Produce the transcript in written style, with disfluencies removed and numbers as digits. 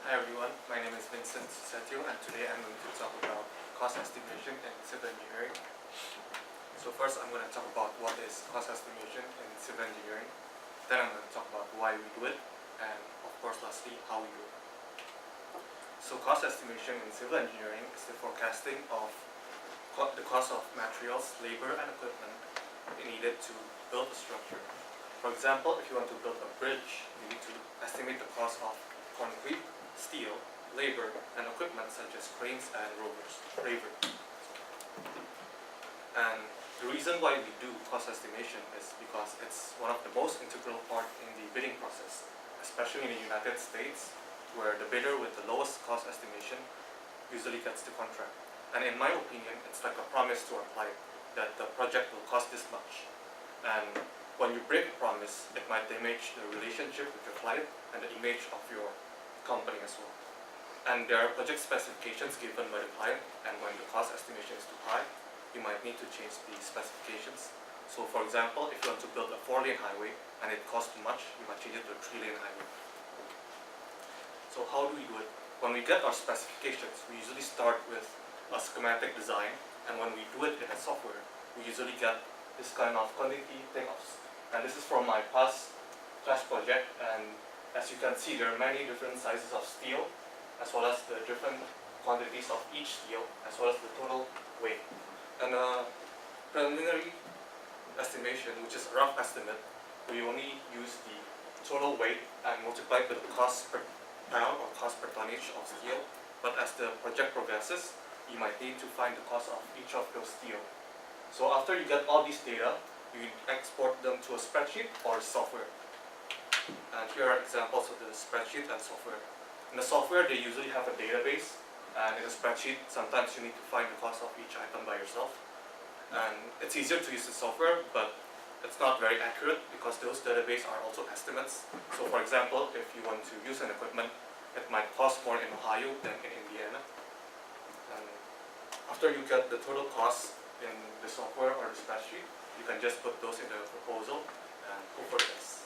Hi everyone, my name is Vincent and today I'm going to talk about cost estimation in civil engineering. So first I'm going to talk about what is cost estimation in civil engineering. Then I'm going to talk about why we do it, and of course lastly, how we do it. So cost estimation in civil engineering is the forecasting of the cost of materials, labor and equipment needed to build a structure. For example, if you want to build a bridge, you need to estimate the cost of concrete, steel, labor, and equipment such as cranes and rovers. And the reason why we do cost estimation is because it's one of the most integral part in the bidding process, especially in the United States, where the bidder with the lowest cost estimation usually gets the contract. And in my opinion, it's like a promise to our client that the project will cost this much. And when you break a promise, it might damage the relationship with your client and the image of your company as well. And there are project specifications given by the client, and when the cost estimation is too high, you might need to change the specifications. So for example, if you want to build a 4-lane highway and it costs too much, you might change it to a 3-lane highway. So how do we do it? When we get our specifications, we usually start with a schematic design, and when we do it in a software, we usually get this kind of quantity takeoffs. And this is from my past class project, and as you can see, there are many different sizes of steel, as well as the different quantities of each steel, as well as the total weight. And a preliminary estimation, which is a rough estimate, we only use the total weight and multiply it with the cost per pound or cost per tonnage of steel. But as the project progresses, you might need to find the cost of each of those steel. So after you get all these data, you export them to a spreadsheet or software. And here are examples of the spreadsheet and software. In the software, they usually have a database, and in a spreadsheet, sometimes you need to find the cost of each item by yourself. And it's easier to use the software, but it's not very accurate because those databases are also estimates. So for example, if you want to use an equipment, it might cost more in Ohio than in Indiana. And after you get the total cost in the software or the spreadsheet, you can just put those in the proposal and hope for the best.